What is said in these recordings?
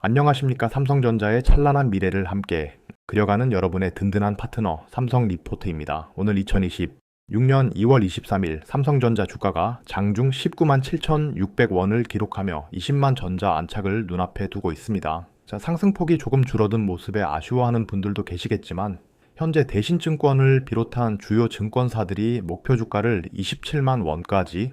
안녕하십니까. 삼성전자의 찬란한 미래를 함께 그려가는 여러분의 든든한 파트너 삼성 리포트입니다. 오늘 2026년 2월 23일 삼성전자 주가가 장중 19만 7,600원을 기록하며 20만 전자 안착을 눈앞에 두고 있습니다. 자, 상승폭이 조금 줄어든 모습에 아쉬워하는 분들도 계시겠지만 현재 대신증권을 비롯한 주요 증권사들이 목표 주가를 27만 원까지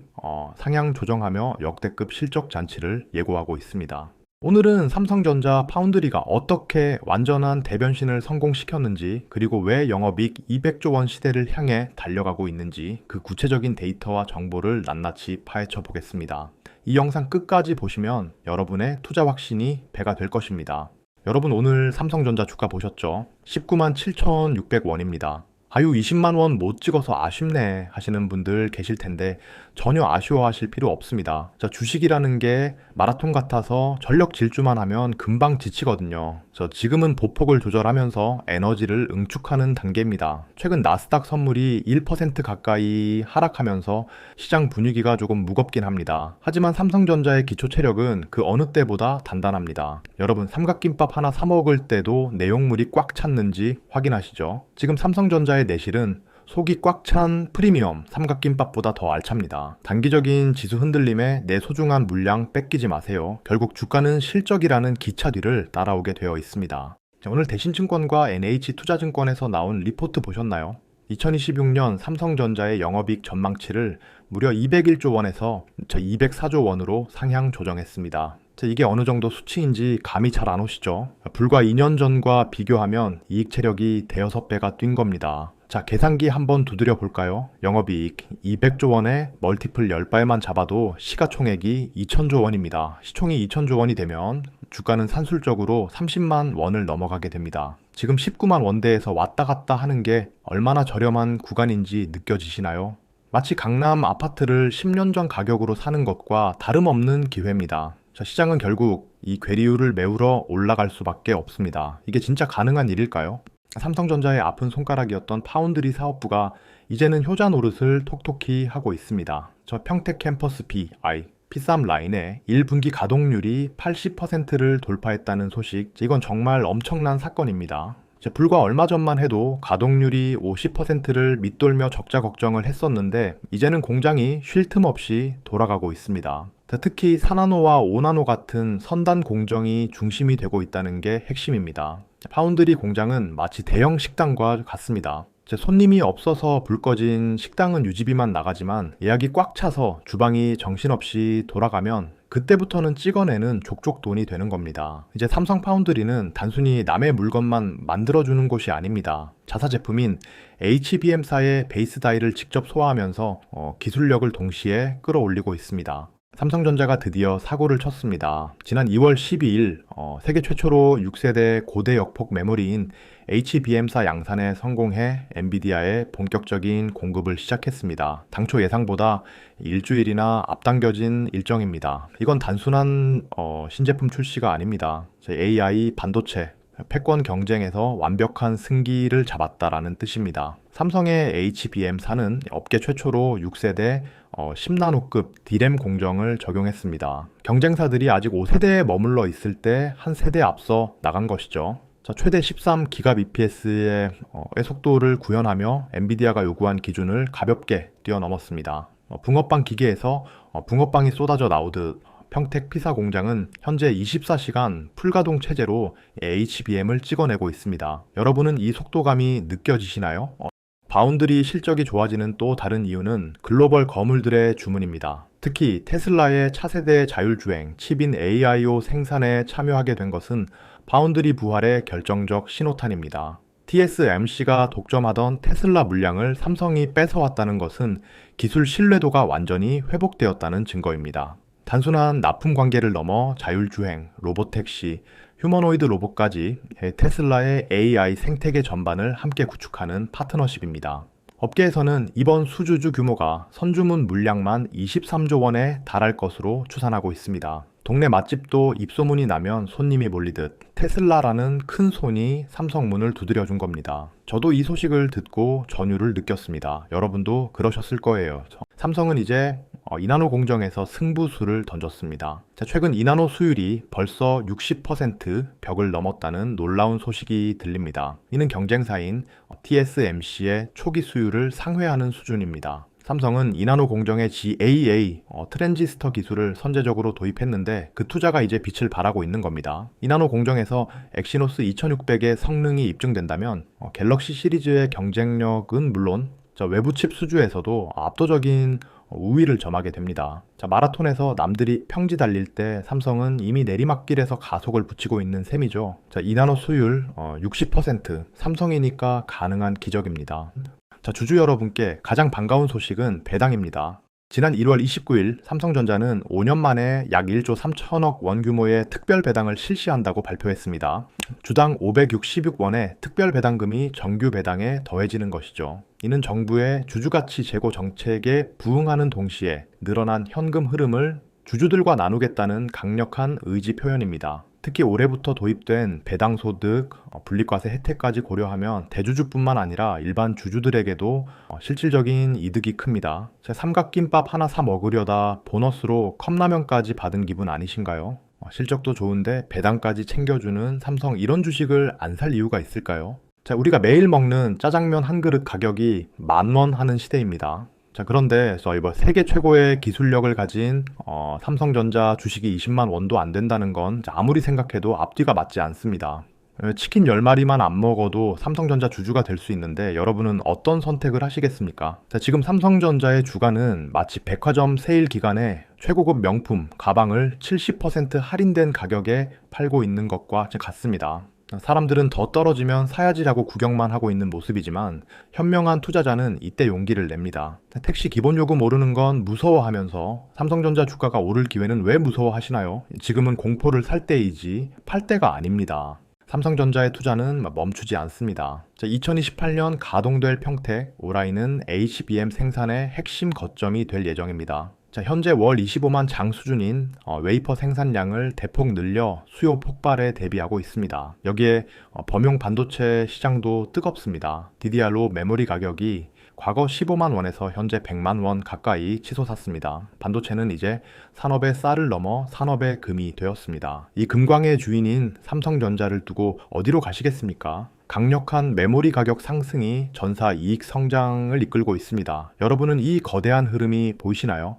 상향 조정하며 역대급 실적 잔치를 예고하고 있습니다. 오늘은 삼성전자 파운드리가 어떻게 완전한 대변신을 성공시켰는지, 그리고 왜 영업이익 200조 원 시대를 향해 달려가고 있는지 그 구체적인 데이터와 정보를 낱낱이 파헤쳐 보겠습니다. 이 영상 끝까지 보시면 여러분의 투자 확신이 배가 될 것입니다. 여러분, 오늘 삼성전자 주가 보셨죠? 19만 7,600원입니다. 아유, 20만 원 못 찍어서 아쉽네 하시는 분들 계실 텐데 전혀 아쉬워하실 필요 없습니다. 자, 주식이라는 게 마라톤 같아서 전력 질주만 하면 금방 지치거든요. 지금은 보폭을 조절하면서 에너지를 응축하는 단계입니다. 최근 나스닥 선물이 1% 가까이 하락하면서 시장 분위기가 조금 무겁긴 합니다. 하지만 삼성전자의 기초 체력은 그 어느 때보다 단단합니다. 여러분, 삼각김밥 하나 사 먹을 때도 내용물이 꽉 찼는지 확인하시죠. 지금 삼성전자의 내실은 속이 꽉 찬 프리미엄 삼각김밥보다 더 알찹니다. 단기적인 지수 흔들림에 내 소중한 물량 뺏기지 마세요. 결국 주가는 실적이라는 기차 뒤를 따라오게 되어 있습니다. 자, 오늘 대신증권과 NH투자증권에서 나온 리포트 보셨나요? 2026년 삼성전자의 영업이익 전망치를 무려 201조 원에서 204조 원으로 상향 조정했습니다. 이게 어느 정도 수치인지 감이 잘 안 오시죠? 불과 2년 전과 비교하면 이익 체력이 대여섯 배가 뛴 겁니다. 자, 계산기 한번 두드려 볼까요? 영업이익 200조 원에 멀티플 10배만 잡아도 시가총액이 2천조 원입니다. 시총이 2천조 원이 되면 주가는 산술적으로 30만 원을 넘어가게 됩니다. 지금 19만 원대에서 왔다 갔다 하는 게 얼마나 저렴한 구간인지 느껴지시나요? 마치 강남 아파트를 10년 전 가격으로 사는 것과 다름없는 기회입니다. 자, 시장은 결국 이 괴리율을 메우러 올라갈 수밖에 없습니다. 이게 진짜 가능한 일일까요? 삼성전자의 아픈 손가락이었던 파운드리 사업부가 이제는 효자 노릇을 톡톡히 하고 있습니다. 저 평택 캠퍼스 P3 라인의 1분기 가동률이 80%를 돌파했다는 소식, 이건 정말 엄청난 사건입니다. 불과 얼마 전만 해도 가동률이 50%를 밑돌며 적자 걱정을 했었는데 이제는 공장이 쉴 틈 없이 돌아가고 있습니다. 특히 4나노와 5나노 같은 선단 공정이 중심이 되고 있다는 게 핵심입니다. 파운드리 공장은 마치 대형 식당과 같습니다. 손님이 없어서 불 꺼진 식당은 유지비만 나가지만 예약이 꽉 차서 주방이 정신없이 돌아가면 그때부터는 찍어내는 족족 돈이 되는 겁니다. 이제 삼성 파운드리는 단순히 남의 물건만 만들어주는 곳이 아닙니다. 자사 제품인 HBM사의 베이스 다이를 직접 소화하면서 기술력을 동시에 끌어올리고 있습니다. 삼성전자가 드디어 사고를 쳤습니다. 지난 2월 12일 세계 최초로 6세대 고대 역폭 메모리인 HBM사 양산에 성공해 엔비디아에 본격적인 공급을 시작했습니다. 당초 예상보다 일주일이나 앞당겨진 일정입니다. 이건 단순한 신제품 출시가 아닙니다. AI 반도체 패권 경쟁에서 완벽한 승기를 잡았다라는 뜻입니다. 삼성의 HBM사는 업계 최초로 6세대 10나노급 D램 공정을 적용했습니다. 경쟁사들이 아직 5세대에 머물러 있을 때 한 세대 앞서 나간 것이죠. 자, 최대 13GBps의 속도를 구현하며 엔비디아가 요구한 기준을 가볍게 뛰어넘었습니다. 붕어빵 기계에서 붕어빵이 쏟아져 나오듯 평택 P4 공장은 현재 24시간 풀가동 체제로 HBM을 찍어내고 있습니다. 여러분은 이 속도감이 느껴지시나요? 바운드리 실적이 좋아지는 또 다른 이유는 글로벌 거물들의 주문입니다. 특히 테슬라의 차세대 자율주행, 칩인 AIO 생산에 참여하게 된 것은 바운드리 부활의 결정적 신호탄입니다. TSMC가 독점하던 테슬라 물량을 삼성이 뺏어왔다는 것은 기술 신뢰도가 완전히 회복되었다는 증거입니다. 단순한 납품 관계를 넘어 자율주행, 로보택시, 휴머노이드 로봇까지 테슬라의 AI 생태계 전반을 함께 구축하는 파트너십입니다. 업계에서는 이번 수주주 규모가 선주문 물량만 23조 원에 달할 것으로 추산하고 있습니다. 동네 맛집도 입소문이 나면 손님이 몰리듯 테슬라라는 큰 손이 삼성 문을 두드려준 겁니다. 저도 이 소식을 듣고 전율을 느꼈습니다. 여러분도 그러셨을 거예요. 삼성은 이제 이나노 공정에서 승부수를 던졌습니다. 자, 최근 이나노 수율이 벌써 60% 벽을 넘었다는 놀라운 소식이 들립니다. 이는 경쟁사인 TSMC의 초기 수율을 상회하는 수준입니다. 삼성은 이나노 공정의 GAA 트랜지스터 기술을 선제적으로 도입했는데 그 투자가 이제 빛을 발하고 있는 겁니다. 이나노 공정에서 엑시노스 2600의 성능이 입증된다면 갤럭시 시리즈의 경쟁력은 물론 외부 칩 수주에서도 압도적인 우위를 점하게 됩니다. 자, 마라톤에서 남들이 평지 달릴 때 삼성은 이미 내리막길에서 가속을 붙이고 있는 셈이죠. 자, 이나노 수율 60% 삼성이니까 가능한 기적입니다. 자, 주주 여러분께 가장 반가운 소식은 배당입니다. 지난 1월 29일 삼성전자는 5년 만에 약 1조 3천억 원 규모의 특별 배당을 실시한다고 발표했습니다. 주당 566원의 특별 배당금이 정규 배당에 더해지는 것이죠. 이는 정부의 주주가치 제고 정책에 부응하는 동시에 늘어난 현금 흐름을 주주들과 나누겠다는 강력한 의지 표현입니다. 특히 올해부터 도입된 배당소득, 분리과세 혜택까지 고려하면 대주주뿐만 아니라 일반 주주들에게도 실질적인 이득이 큽니다. 삼각김밥 하나 사 먹으려다 보너스로 컵라면까지 받은 기분 아니신가요? 실적도 좋은데 배당까지 챙겨주는 삼성, 이런 주식을 안 살 이유가 있을까요? 자, 우리가 매일 먹는 짜장면 한 그릇 가격이 10,000원 하는 시대입니다. 자, 그런데 세계 최고의 기술력을 가진 삼성전자 주식이 20만 원도 안 된다는 건 아무리 생각해도 앞뒤가 맞지 않습니다. 치킨 10마리만 안 먹어도 삼성전자 주주가 될 수 있는데 여러분은 어떤 선택을 하시겠습니까? 자, 지금 삼성전자의 주가는 마치 백화점 세일 기간에 최고급 명품 가방을 70% 할인된 가격에 팔고 있는 것과 같습니다. 사람들은 더 떨어지면 사야지라고 구경만 하고 있는 모습이지만 현명한 투자자는 이때 용기를 냅니다. 택시 기본요금 오르는 건 무서워하면서 삼성전자 주가가 오를 기회는 왜 무서워하시나요? 지금은 공포를 살 때이지 팔 때가 아닙니다. 삼성전자의 투자는 멈추지 않습니다. 2028년 가동될 평택, 오라이는 HBM 생산의 핵심 거점이 될 예정입니다. 자, 현재 월 25만 장 수준인 웨이퍼 생산량을 대폭 늘려 수요 폭발에 대비하고 있습니다. 여기에 범용 반도체 시장도 뜨겁습니다. DDR5 메모리 가격이 과거 15만 원에서 현재 100만 원 가까이 치솟았습니다. 반도체는 이제 산업의 쌀을 넘어 산업의 금이 되었습니다. 이 금광의 주인인 삼성전자를 두고 어디로 가시겠습니까? 강력한 메모리 가격 상승이 전사 이익 성장을 이끌고 있습니다. 여러분은 이 거대한 흐름이 보이시나요?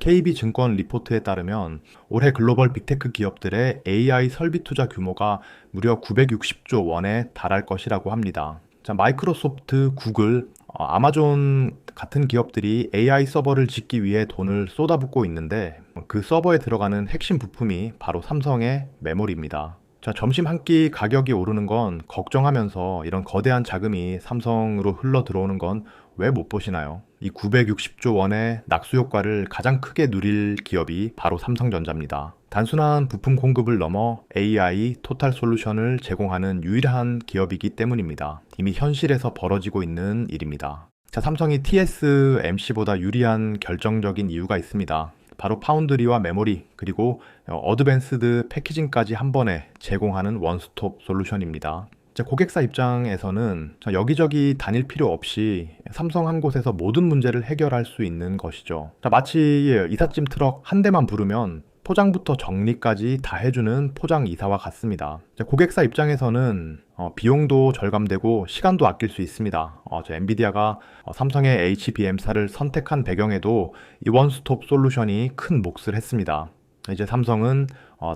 KB증권 리포트에 따르면 올해 글로벌 빅테크 기업들의 AI 설비 투자 규모가 무려 960조 원에 달할 것이라고 합니다. 자, 마이크로소프트, 구글, 아마존 같은 기업들이 AI 서버를 짓기 위해 돈을 쏟아붓고 있는데 그 서버에 들어가는 핵심 부품이 바로 삼성의 메모리입니다. 자, 점심 한 끼 가격이 오르는 건 걱정하면서 이런 거대한 자금이 삼성으로 흘러 들어오는 건 왜 못 보시나요? 이 960조 원의 낙수 효과를 가장 크게 누릴 기업이 바로 삼성전자입니다. 단순한 부품 공급을 넘어 AI 토탈 솔루션을 제공하는 유일한 기업이기 때문입니다. 이미 현실에서 벌어지고 있는 일입니다. 자, 삼성이 TSMC보다 유리한 결정적인 이유가 있습니다. 바로 파운드리와 메모리, 그리고 어드밴스드 패키징까지 한 번에 제공하는 원스톱 솔루션입니다. 고객사 입장에서는 여기저기 다닐 필요 없이 삼성 한 곳에서 모든 문제를 해결할 수 있는 것이죠. 마치 이삿짐 트럭 한 대만 부르면 포장부터 정리까지 다 해주는 포장 이사와 같습니다. 고객사 입장에서는 비용도 절감되고 시간도 아낄 수 있습니다. 엔비디아가 삼성의 HBM사를 선택한 배경에도 이 원스톱 솔루션이 큰 몫을 했습니다. 이제 삼성은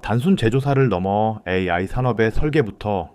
단순 제조사를 넘어 AI 산업의 설계부터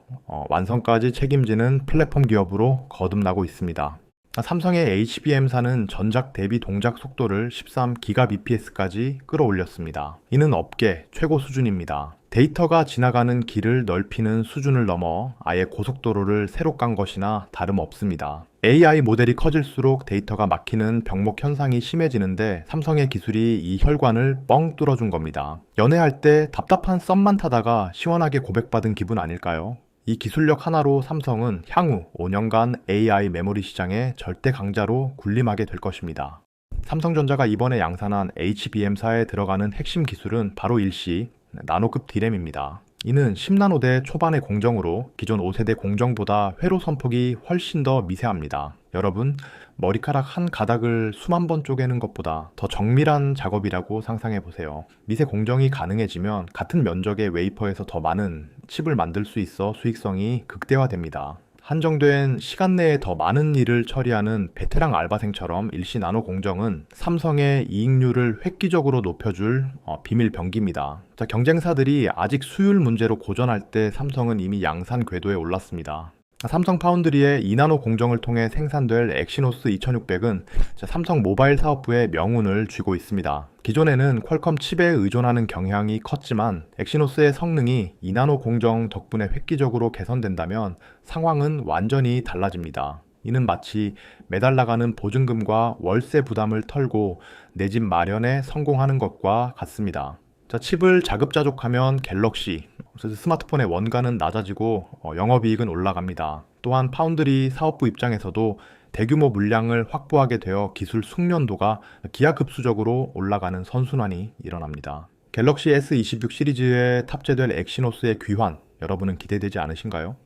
완성까지 책임지는 플랫폼 기업으로 거듭나고 있습니다. 삼성의 HBM사는 전작 대비 동작 속도를 13GBps까지 끌어올렸습니다. 이는 업계 최고 수준입니다. 데이터가 지나가는 길을 넓히는 수준을 넘어 아예 고속도로를 새로 깐 것이나 다름없습니다. AI 모델이 커질수록 데이터가 막히는 병목 현상이 심해지는데 삼성의 기술이 이 혈관을 뻥 뚫어준 겁니다. 연애할 때 답답한 썸만 타다가 시원하게 고백받은 기분 아닐까요? 이 기술력 하나로 삼성은 향후 5년간 AI 메모리 시장의 절대 강자로 군림하게 될 것입니다. 삼성전자가 이번에 양산한 HBM사에 들어가는 핵심 기술은 바로 일시 나노급 D램입니다. 이는 10나노대 초반의 공정으로 기존 5세대 공정보다 회로 선폭이 훨씬 더 미세합니다. 여러분, 머리카락 한 가닥을 수만 번 쪼개는 것보다 더 정밀한 작업이라고 상상해 보세요. 미세 공정이 가능해지면 같은 면적의 웨이퍼에서 더 많은 칩을 만들 수 있어 수익성이 극대화됩니다. 한정된 시간 내에 더 많은 일을 처리하는 베테랑 알바생처럼 일시 나노 공정은 삼성의 이익률을 획기적으로 높여줄 비밀 병기입니다. 자, 경쟁사들이 아직 수율 문제로 고전할 때 삼성은 이미 양산 궤도에 올랐습니다. 삼성 파운드리의 2나노 공정을 통해 생산될 엑시노스 2600은 삼성 모바일 사업부의 명운을 쥐고 있습니다. 기존에는 퀄컴 칩에 의존하는 경향이 컸지만 엑시노스의 성능이 2나노 공정 덕분에 획기적으로 개선된다면 상황은 완전히 달라집니다. 이는 마치 매달 나가는 보증금과 월세 부담을 털고 내 집 마련에 성공하는 것과 같습니다. 자, 칩을 자급자족하면 갤럭시, 스마트폰의 원가는 낮아지고 영업이익은 올라갑니다. 또한 파운드리 사업부 입장에서도 대규모 물량을 확보하게 되어 기술 숙련도가 기하급수적으로 올라가는 선순환이 일어납니다. 갤럭시 S26 시리즈에 탑재될 엑시노스의 귀환, 여러분은 기대되지 않으신가요?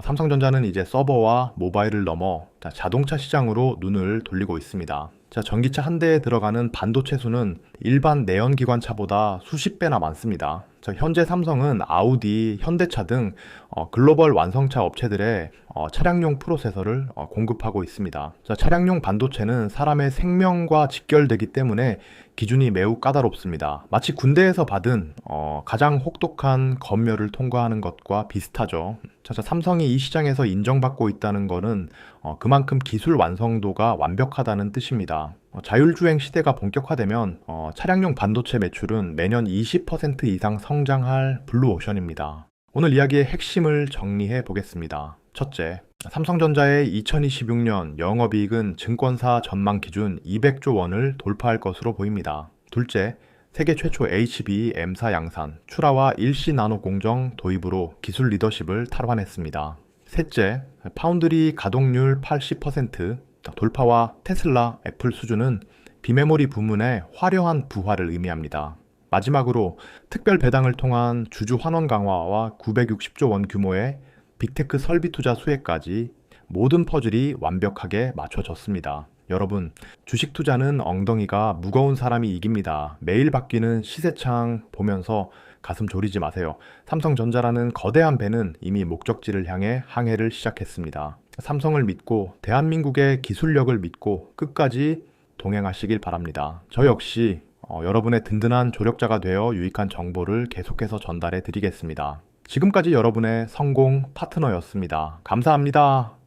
삼성전자는 이제 서버와 모바일을 넘어 자동차 시장으로 눈을 돌리고 있습니다. 자, 전기차 한 대에 들어가는 반도체 수는 일반 내연기관차보다 수십 배나 많습니다. 자, 현재 삼성은 아우디, 현대차 등 글로벌 완성차 업체들의 차량용 프로세서를 공급하고 있습니다. 자, 차량용 반도체는 사람의 생명과 직결되기 때문에 기준이 매우 까다롭습니다. 마치 군대에서 받은 가장 혹독한 검열을 통과하는 것과 비슷하죠. 자, 삼성이 이 시장에서 인정받고 있다는 것은 그만큼 기술 완성도가 완벽하다는 뜻입니다. 자율주행 시대가 본격화되면 차량용 반도체 매출은 매년 20% 이상 성장할 블루오션입니다. 오늘 이야기의 핵심을 정리해 보겠습니다. 첫째, 삼성전자의 2026년 영업이익은 증권사 전망 기준 200조 원을 돌파할 것으로 보입니다. 둘째, 세계 최초 HB M사 양산, 출하와 일시 나노 공정 도입으로 기술 리더십을 탈환했습니다. 셋째, 파운드리 가동률 80% 돌파와 테슬라, 애플 수준은 비메모리 부문의 화려한 부활을 의미합니다. 마지막으로 특별 배당을 통한 주주 환원 강화와 960조 원 규모의 빅테크 설비 투자 수혜까지 모든 퍼즐이 완벽하게 맞춰졌습니다. 여러분, 주식 투자는 엉덩이가 무거운 사람이 이깁니다. 매일 바뀌는 시세창 보면서 가슴 졸이지 마세요. 삼성전자라는 거대한 배는 이미 목적지를 향해 항해를 시작했습니다. 삼성을 믿고 대한민국의 기술력을 믿고 끝까지 동행하시길 바랍니다. 저 역시 여러분의 든든한 조력자가 되어 유익한 정보를 계속해서 전달해 드리겠습니다. 지금까지 여러분의 성공 파트너였습니다. 감사합니다.